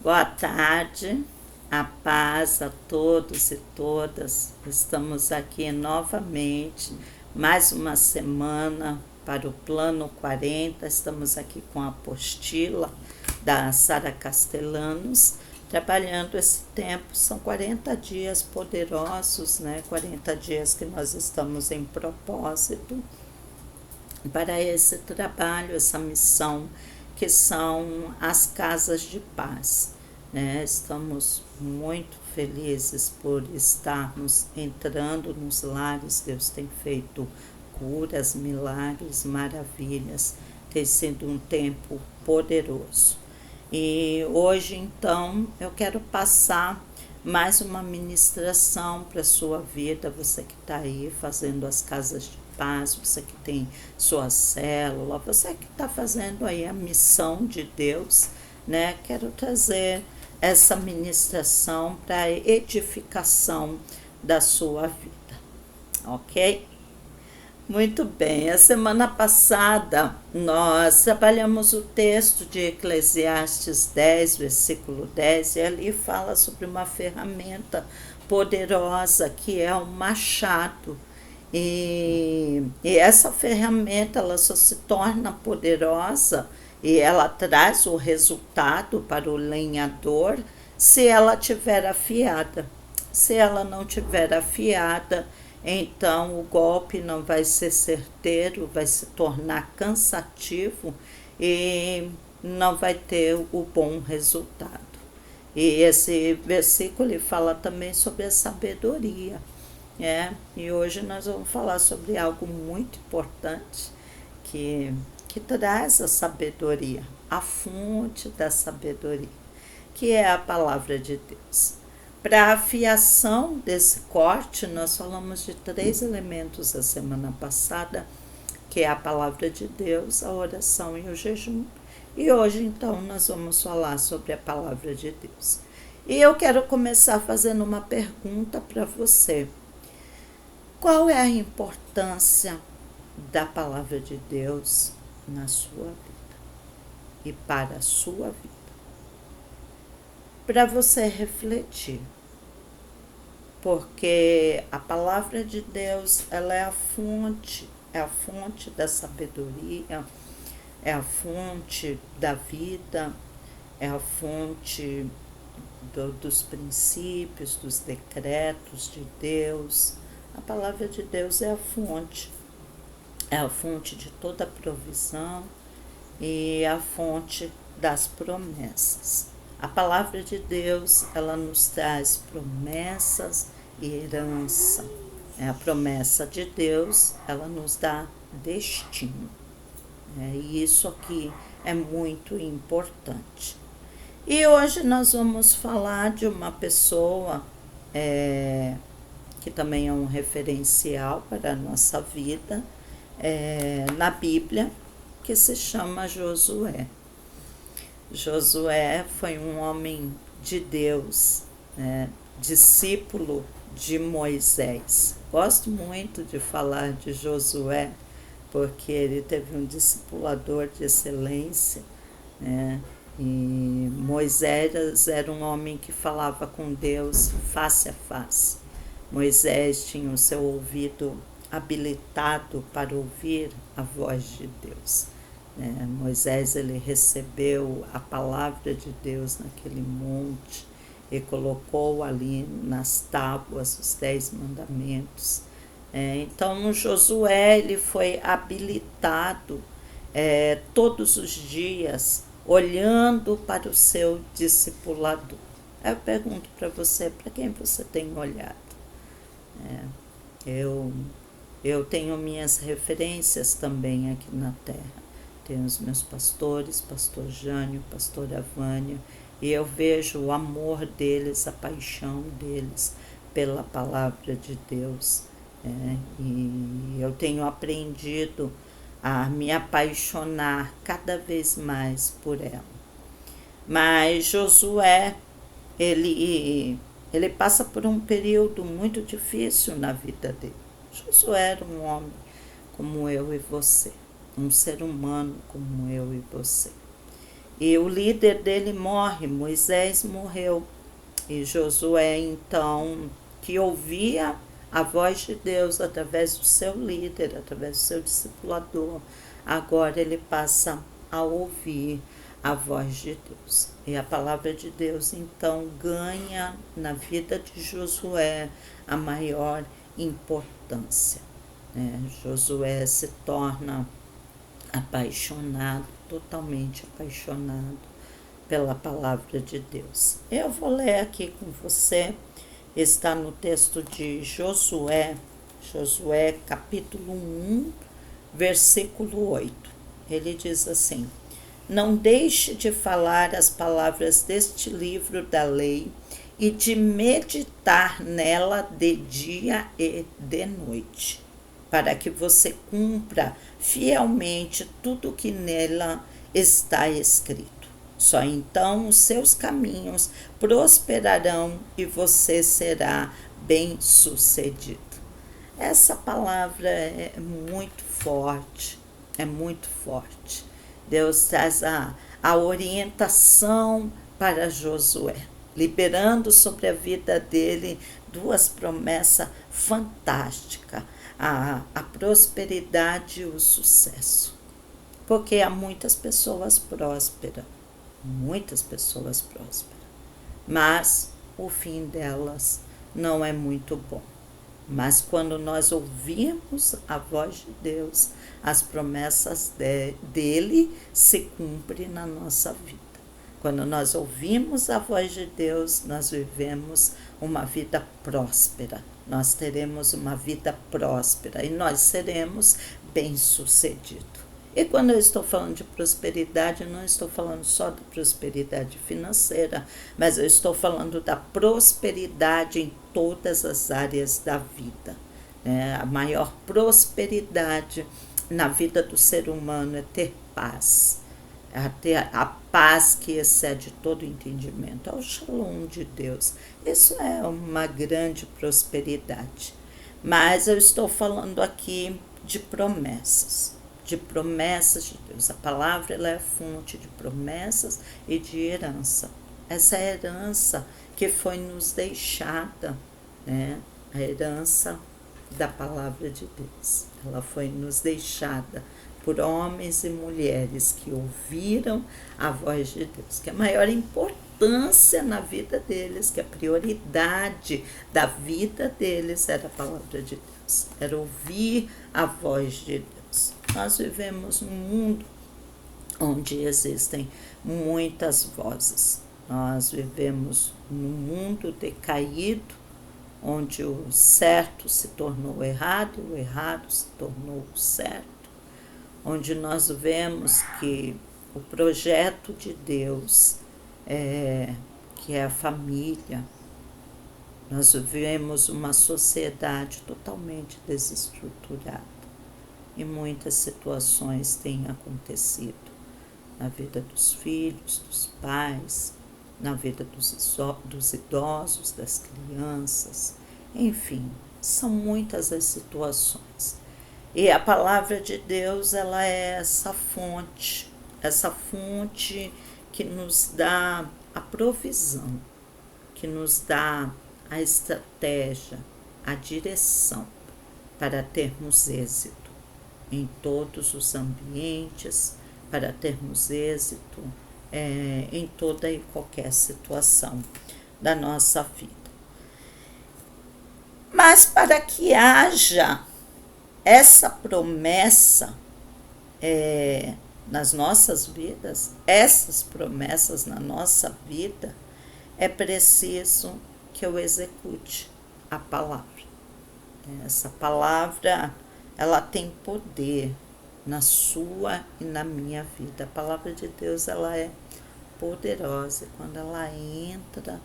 Boa tarde, a paz a todos e todas. Estamos aqui novamente, mais uma semana para o Plano 40. Estamos aqui com a apostila da Sara Castellanos, trabalhando esse tempo. São 40 dias poderosos, né? 40 dias que nós estamos em propósito para esse trabalho, essa missão, que são as casas de paz. Né? Estamos muito felizes por estarmos entrando nos lares. Deus tem feito curas, milagres, maravilhas. Tem sido um tempo poderoso. E hoje, então, eu quero passar mais uma ministração para a sua vida, você que está aí fazendo as casas de paz, você que tem sua célula, você que está fazendo aí a missão de Deus, né? Quero trazer essa ministração para a edificação da sua vida, ok? Muito bem, a semana passada nós trabalhamos o texto de Eclesiastes 10, versículo 10, e ali fala sobre uma ferramenta poderosa que é o machado. E essa ferramenta ela só se torna poderosa e ela traz o resultado para o lenhador se ela tiver afiada. Se ela não tiver afiada, então o golpe não vai ser certeiro, vai se tornar cansativo e não vai ter o bom resultado. E esse versículo ele fala também sobre a sabedoria. E hoje nós vamos falar sobre algo muito importante que traz a sabedoria, a fonte da sabedoria, que é a palavra de Deus. Para a afiação desse corte, nós falamos de 3 elementos a semana passada, que é a palavra de Deus, a oração e o jejum. E hoje, então, nós vamos falar sobre a palavra de Deus. E eu quero começar fazendo uma pergunta para você. Qual é a importância da palavra de Deus na sua vida e para a sua vida? Para você refletir, porque a palavra de Deus ela é a fonte da sabedoria, é a fonte da vida, é a fonte dos princípios, dos decretos de Deus. A palavra de Deus é a fonte de toda provisão e a fonte das promessas. A palavra de Deus, ela nos traz promessas e herança. A promessa de Deus, ela nos dá destino. E isso aqui é muito importante. E hoje nós vamos falar de uma pessoa que também é um referencial para a nossa vida na Bíblia, que se chama Josué. Josué foi um homem de Deus, discípulo de Moisés. Gosto muito de falar de Josué, porque ele teve um discipulador de excelência, e Moisés era um homem que falava com Deus face a face. Moisés tinha o seu ouvido habilitado para ouvir a voz de Deus. Moisés ele recebeu a palavra de Deus naquele monte e colocou ali nas tábuas os 10 mandamentos. Então Josué ele foi habilitado todos os dias olhando para o seu discipulador. Eu pergunto para você, para quem você tem olhado? Eu tenho minhas referências também aqui na terra. Tenho os meus pastores, pastor Jânio, pastora Vânia, e eu vejo o amor deles, a paixão deles pela palavra de Deus. E eu tenho aprendido a me apaixonar cada vez mais por ela. Mas Josué, ele passa por um período muito difícil na vida dele. Josué era um homem como eu e você, um ser humano como eu e você. E o líder dele morre, Moisés morreu. E Josué, então, que ouvia a voz de Deus através do seu líder, através do seu discipulador, agora ele passa a ouvir a voz de Deus. E a palavra de Deus, então, ganha na vida de Josué a maior importância. Josué se torna apaixonado, totalmente apaixonado pela palavra de Deus. Eu vou ler aqui com você, está no texto de Josué, Josué capítulo 1, versículo 8. Ele diz assim: não deixe de falar as palavras deste livro da lei e de meditar nela de dia e de noite, para que você cumpra fielmente tudo o que nela está escrito. Só então os seus caminhos prosperarão e você será bem-sucedido. Essa palavra é muito forte, é muito forte. Deus traz a orientação para Josué, liberando sobre a vida dele duas promessas fantásticas: a prosperidade e o sucesso. Porque há muitas pessoas prósperas, mas o fim delas não é muito bom. Mas quando nós ouvimos a voz de Deus, as promessas dele se cumprem na nossa vida. Quando nós ouvimos a voz de Deus, nós vivemos uma vida próspera. Nós teremos uma vida próspera e nós seremos bem-sucedidos. E quando eu estou falando de prosperidade, eu não estou falando só da prosperidade financeira, mas eu estou falando da prosperidade em todas as áreas da vida. A maior prosperidade na vida do ser humano é ter paz. É ter a paz que excede todo entendimento. É o shalom de Deus. Isso é uma grande prosperidade. Mas eu estou falando aqui de promessas. De promessas de Deus. A palavra ela é fonte de promessas e de herança. Essa é a herança que foi nos deixada, a herança da palavra de Deus. Ela foi nos deixada por homens e mulheres que ouviram a voz de Deus, que a maior importância na vida deles, que a prioridade da vida deles era a palavra de Deus, era ouvir a voz de Deus. Nós vivemos num mundo onde existem muitas vozes. Nós vivemos num mundo decaído, onde o certo se tornou errado, o errado se tornou certo, onde nós vemos que o projeto de Deus, que é a família, nós vivemos uma sociedade totalmente desestruturada. E muitas situações têm acontecido na vida dos filhos, dos pais, na vida dos idosos, das crianças, enfim, são muitas as situações. E a palavra de Deus, ela é essa fonte que nos dá a provisão, que nos dá a estratégia, a direção para termos êxito em todos os ambientes, para termos êxito em toda e qualquer situação da nossa vida. Mas para que haja essa promessa nas nossas vidas, essas promessas na nossa vida, é preciso que eu execute a palavra. Essa palavra, ela tem poder na sua e na minha vida. A palavra de Deus, ela é poderosa. Quando ela entra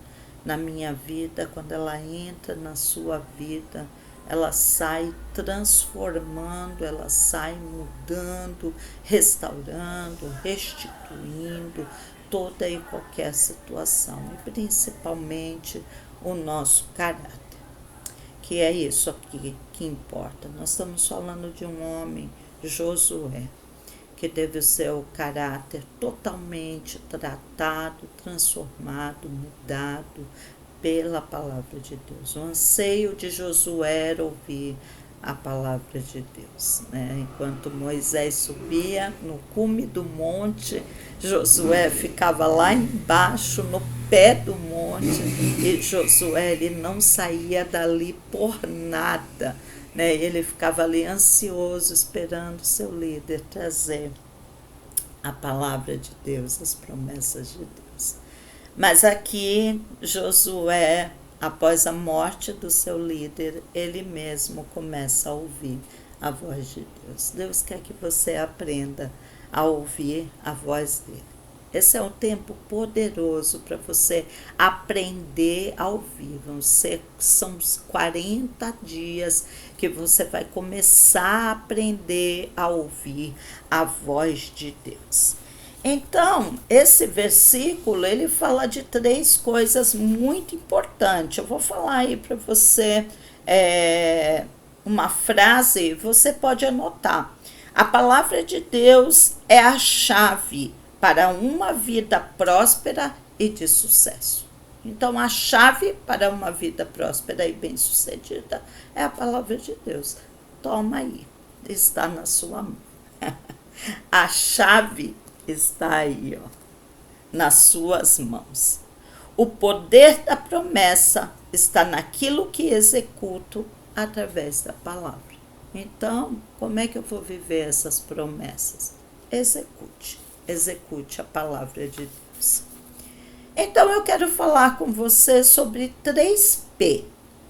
na minha vida, quando ela entra na sua vida, ela sai transformando, ela sai mudando, restaurando, restituindo toda e qualquer situação, e principalmente o nosso caráter, que é isso aqui que importa. Nós estamos falando de um homem, Josué, que teve o seu caráter totalmente tratado, transformado, mudado pela palavra de Deus. O anseio de Josué era ouvir a palavra de Deus, né? Enquanto Moisés subia no cume do monte, Josué ficava lá embaixo, no pé do monte, e Josué ele não saía dali por nada, né? Ele ficava ali ansioso, esperando seu líder trazer a palavra de Deus, as promessas de Deus. Mas aqui Josué, após a morte do seu líder, ele mesmo começa a ouvir a voz de Deus. Deus quer que você aprenda a ouvir a voz dele. Esse é um tempo poderoso para você aprender a ouvir. São os 40 dias que você vai começar a aprender a ouvir a voz de Deus. Então, esse versículo, ele fala de 3 coisas muito importantes. Eu vou falar aí para você uma frase, você pode anotar. A palavra de Deus é a chave para uma vida próspera e de sucesso. Então, a chave para uma vida próspera e bem-sucedida é a palavra de Deus. Toma aí, está na sua mão. A chave está aí, ó, nas suas mãos. O poder da promessa está naquilo que executo através da palavra. Então, como é que eu vou viver essas promessas? Execute a palavra de Deus. Então, eu quero falar com você sobre 3P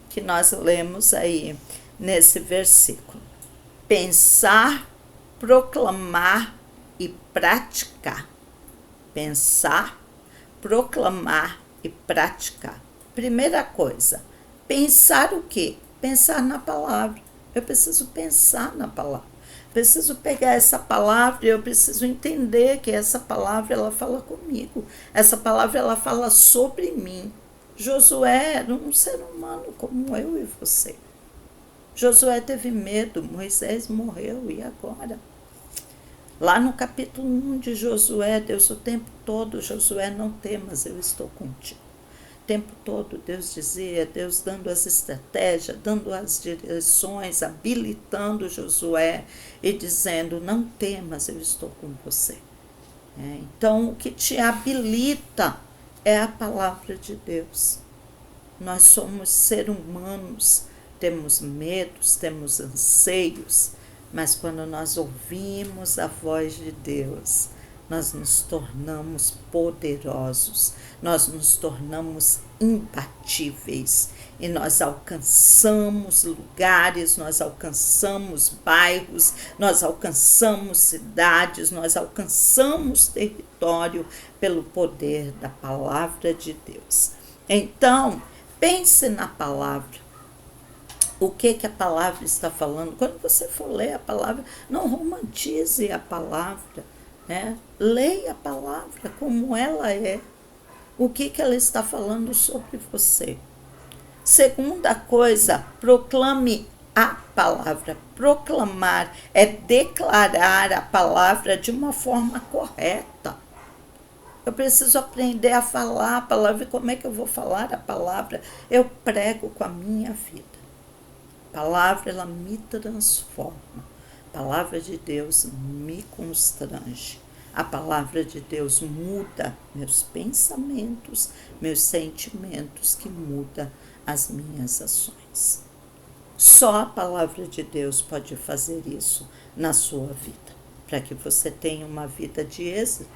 que nós lemos aí nesse versículo: pensar, proclamar e praticar. Pensar, proclamar e praticar. Primeira coisa, pensar o quê? Pensar na palavra. Eu preciso pensar na palavra. Preciso pegar essa palavra e eu preciso entender que essa palavra ela fala comigo. Essa palavra ela fala sobre mim. Josué era um ser humano como eu e você. Josué teve medo, Moisés morreu, e agora? Lá no capítulo 1 de Josué, Deus o tempo todo, Josué, não temas, eu estou contigo. O tempo todo Deus dizia, Deus dando as estratégias, dando as direções, habilitando Josué e dizendo, não temas, eu estou com você. Então, o que te habilita é a palavra de Deus. Nós somos seres humanos, temos medos, temos anseios, mas quando nós ouvimos a voz de Deus, nós nos tornamos poderosos, nós nos tornamos imbatíveis e nós alcançamos lugares, nós alcançamos bairros, nós alcançamos cidades, nós alcançamos território pelo poder da palavra de Deus. Então, pense na palavra. O que a palavra está falando? Quando você for ler a palavra, não romantize a palavra, né? Leia a palavra como ela é. O que ela está falando sobre você. Segunda coisa, proclame a palavra. Proclamar é declarar a palavra de uma forma correta. Eu preciso aprender a falar a palavra. E como é que eu vou falar a palavra? Eu prego com a minha vida. A palavra, ela me transforma. A palavra de Deus me constrange. A palavra de Deus muda meus pensamentos, meus sentimentos, que muda as minhas ações. Só a palavra de Deus pode fazer isso na sua vida, para que você tenha uma vida de êxito,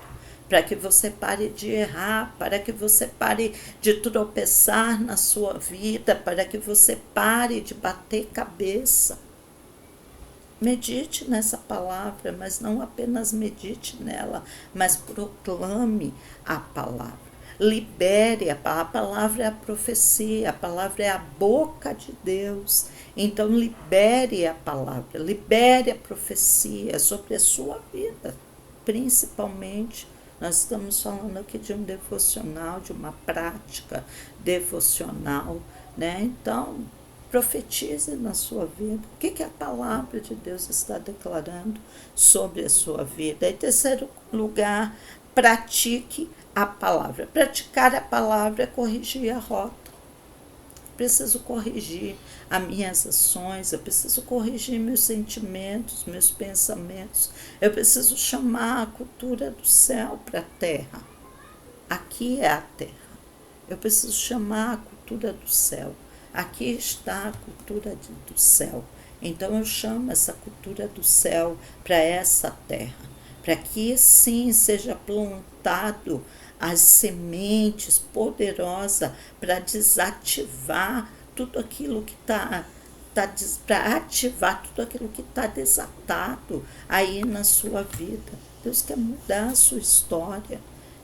para que você pare de errar, para que você pare de tropeçar na sua vida, para que você pare de bater cabeça. Medite nessa palavra, mas não apenas medite nela, mas proclame a palavra. Libere a palavra, é a profecia, a palavra é a boca de Deus. Então libere a palavra, libere a profecia sobre a sua vida, principalmente. Nós estamos falando aqui de um devocional, de uma prática devocional, né? Então, Profetize na sua vida. O que a palavra de Deus está declarando sobre a sua vida? Em terceiro lugar, pratique a palavra. Praticar a palavra é corrigir a rota. Preciso corrigir as minhas ações, eu preciso corrigir meus sentimentos, meus pensamentos. Eu preciso chamar a cultura do céu para a terra. Aqui é a terra. Eu preciso chamar a cultura do céu. Aqui está a cultura do céu. Então eu chamo essa cultura do céu para essa terra, para que sim seja plantado as sementes poderosas para desativar tudo aquilo que para ativar tudo aquilo que está desatado aí na sua vida. Deus quer mudar a sua história.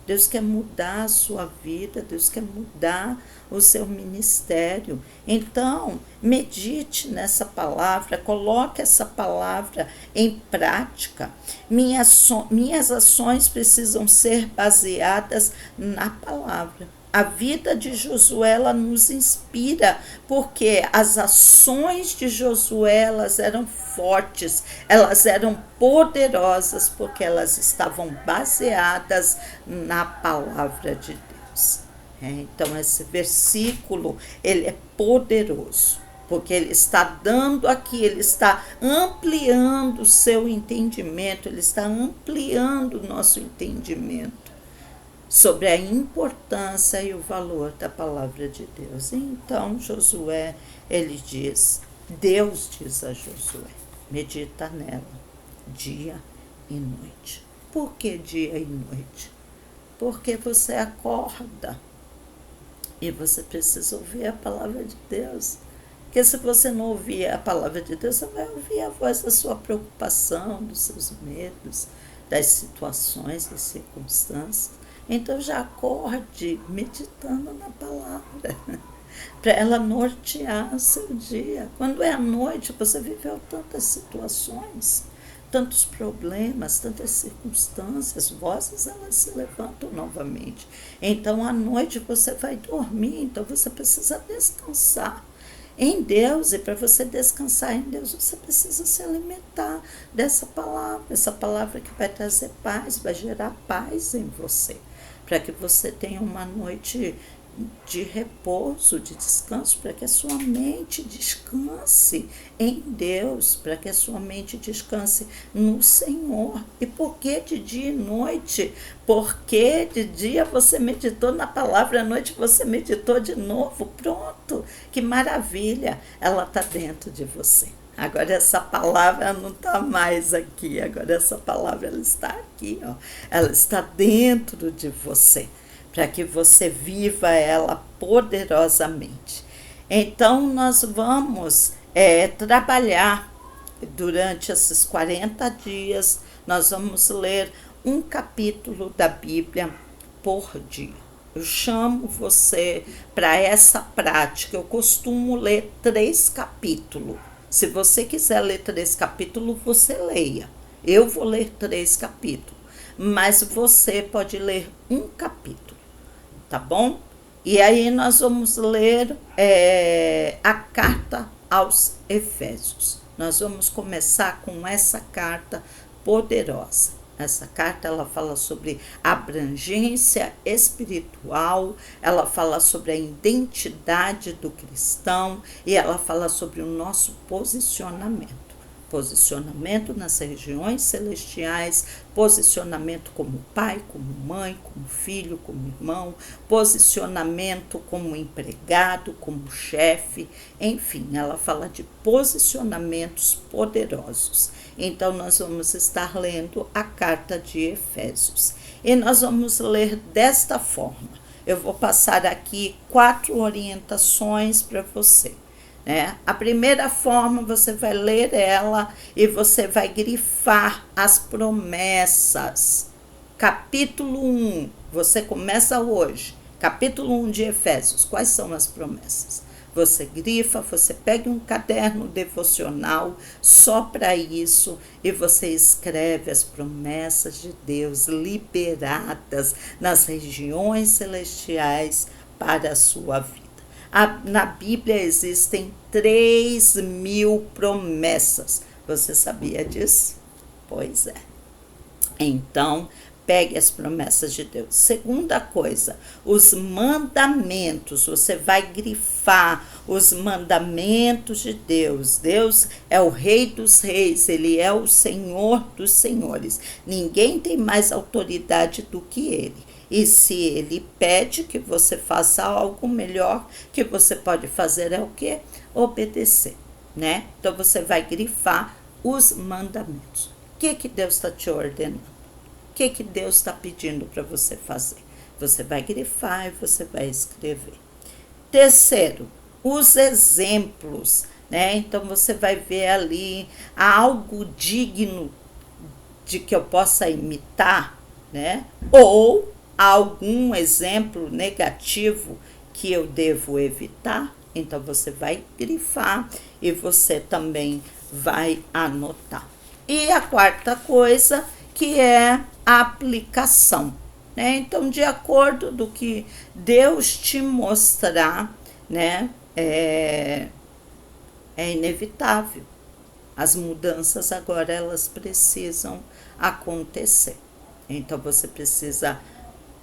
Deus quer mudar a sua vida, Deus quer mudar o seu ministério. Então, medite nessa palavra, coloque essa palavra em prática. Minhas ações precisam ser baseadas na palavra. A vida de Josué, ela nos inspira, porque as ações de Josué, elas eram fortes, elas eram poderosas, porque elas estavam baseadas na palavra de Deus. Então, esse versículo, ele é poderoso, porque ele está dando aqui, ele está ampliando o seu entendimento, ele está ampliando o nosso entendimento sobre a importância e o valor da palavra de Deus. Então, Josué, ele diz, Deus diz a Josué, medita nela, dia e noite. Por que dia e noite? Porque você acorda e você precisa ouvir a palavra de Deus. Porque se você não ouvir a palavra de Deus, você vai ouvir a voz da sua preocupação, dos seus medos, das situações, das circunstâncias. Então já acorde meditando na palavra, para ela nortear o seu dia. Quando é à noite, você viveu tantas situações, tantos problemas, tantas circunstâncias, vozes elas se levantam novamente. Então à noite você vai dormir, então você precisa descansar em Deus, e para você descansar em Deus, você precisa se alimentar dessa palavra, essa palavra que vai trazer paz, vai gerar paz em você, para que você tenha uma noite de repouso, de descanso, para que a sua mente descanse em Deus, para que a sua mente descanse no Senhor. E por que de dia e noite? Porque de dia você meditou na palavra, à noite você meditou de novo. Pronto, que maravilha, ela está dentro de você. Agora essa palavra não está mais aqui, agora essa palavra ela está aqui, ó. Ela está dentro de você, para que você viva ela poderosamente. Então nós vamos trabalhar durante esses 40 dias, nós vamos ler um capítulo da Bíblia por dia. Eu chamo você para essa prática, eu costumo ler 3 capítulos. Se você quiser ler 3 capítulos, você leia. Eu vou ler 3 capítulos, mas você pode ler um capítulo, tá bom? E aí nós vamos ler a carta aos Efésios. Nós vamos começar com essa carta poderosa. Essa carta ela fala sobre abrangência espiritual, ela fala sobre a identidade do cristão e ela fala sobre o nosso posicionamento. Posicionamento nas regiões celestiais, posicionamento como pai, como mãe, como filho, como irmão, posicionamento como empregado, como chefe, enfim, ela fala de posicionamentos poderosos. Então, nós vamos estar lendo a carta de Efésios. E nós vamos ler desta forma. Eu vou passar aqui 4 orientações para você. A primeira forma, você vai ler ela e você vai grifar as promessas. Capítulo 1, você começa hoje. Capítulo 1 de Efésios, quais são as promessas? Você grifa, você pega um caderno devocional só para isso e você escreve as promessas de Deus liberadas nas regiões celestiais para a sua vida. Na Bíblia existem 3.000 promessas. Você sabia disso? Pois é. Então, pegue as promessas de Deus. Segunda coisa, os mandamentos. Você vai grifar os mandamentos de Deus. Deus é o Rei dos Reis, Ele é o Senhor dos Senhores. Ninguém tem mais autoridade do que Ele. E se Ele pede que você faça algo, melhor que você pode fazer é o quê? Obedecer, né? Então, você vai grifar os mandamentos. O que Deus está te ordenando? O que Deus está pedindo para você fazer? Você vai grifar e você vai escrever. Terceiro, os exemplos, né? Então, você vai ver ali algo digno de que eu possa imitar, né? Ou algum exemplo negativo que eu devo evitar. Então, você vai grifar e você também vai anotar. E a quarta coisa, que é a aplicação, né? Então, de acordo do que Deus te mostrar, né? É inevitável. As mudanças agora, elas precisam acontecer. Então, você precisa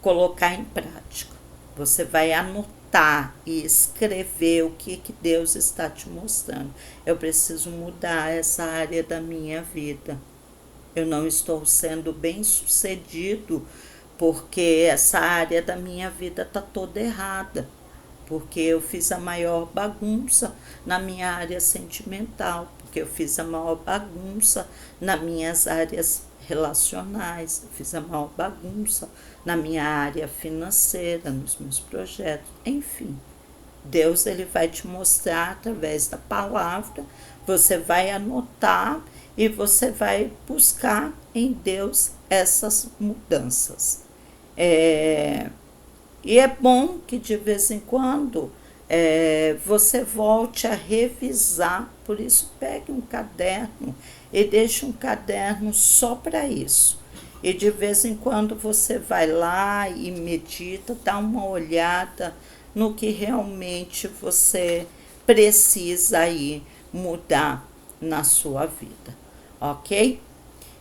colocar em prática. Você vai anotar e escrever o que Deus está te mostrando. Eu preciso mudar essa área da minha vida. Eu não estou sendo bem-sucedido porque essa área da minha vida está toda errada. Porque eu fiz a maior bagunça na minha área sentimental, porque eu fiz a maior bagunça nas minhas áreas relacionais, eu fiz a maior bagunça na minha área financeira, nos meus projetos, enfim. Deus, ele vai te mostrar através da palavra, você vai anotar e você vai buscar em Deus essas mudanças. E é bom que de vez em quando você volte a revisar, por isso pegue um caderno e deixe um caderno só para isso. E de vez em quando você vai lá e medita, dá uma olhada no que realmente você precisa aí mudar na sua vida, ok?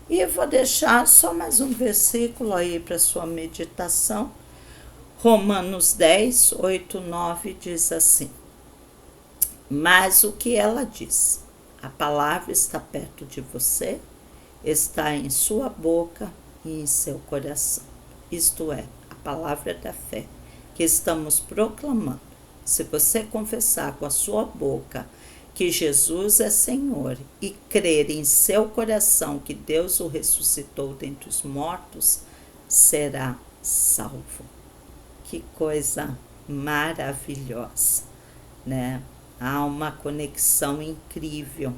E eu vou deixar só mais um versículo aí para sua meditação. Romanos 10, 8, 9 diz assim: mas o que ela diz? A palavra está perto de você, está em sua boca e em seu coração. Isto é, a palavra da fé que estamos proclamando. Se você confessar com a sua boca que Jesus é Senhor e crer em seu coração que Deus o ressuscitou dentre os mortos, será salvo. Que coisa maravilhosa, né? Há uma conexão incrível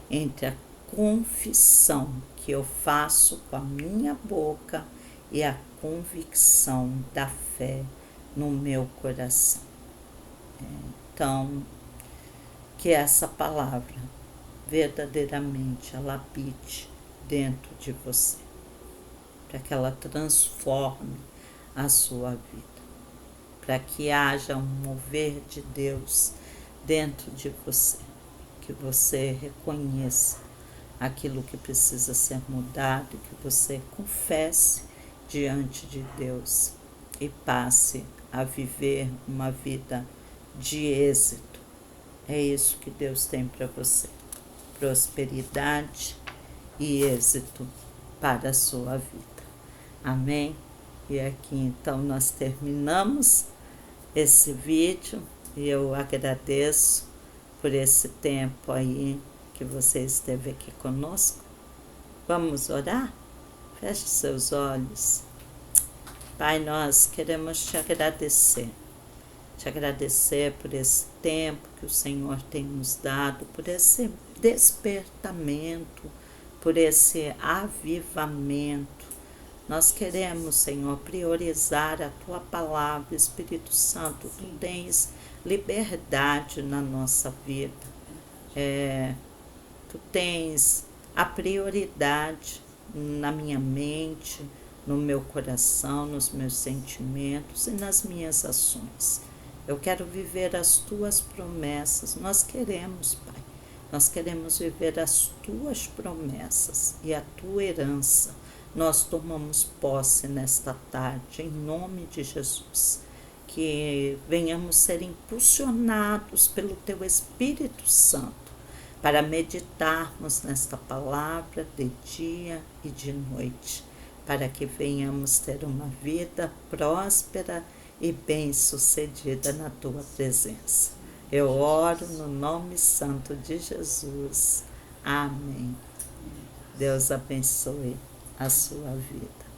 entre a confissão que eu faço com a minha boca e a convicção da fé no meu coração. Então, que essa palavra verdadeiramente ela habite dentro de você, para que ela transforme a sua vida, para que haja um mover de Deus dentro de você, que você reconheça aquilo que precisa ser mudado, que você confesse diante de Deus e passe a viver uma vida de êxito. É isso que Deus tem para você, prosperidade e êxito para a sua vida. Amém? E aqui então nós terminamos esse vídeo e eu agradeço por esse tempo aí que você esteve aqui conosco. Vamos orar? Feche seus olhos. Pai, nós queremos te agradecer por esse tempo que o Senhor tem nos dado, por esse despertamento, por esse avivamento. Nós queremos, Senhor, priorizar a Tua palavra, Espírito Santo. Tu tens liberdade na nossa vida. Tu tens a prioridade na minha mente, no meu coração, nos meus sentimentos e nas minhas ações. Eu quero viver as tuas promessas. Nós queremos, Pai. Nós queremos viver as tuas promessas e a tua herança. Nós tomamos posse nesta tarde, em nome de Jesus. Que venhamos ser impulsionados pelo teu Espírito Santo para meditarmos nesta palavra de dia e de noite, para que venhamos ter uma vida próspera e bem-sucedida na tua presença. Eu oro no nome santo de Jesus. Amém. Deus abençoe a sua vida.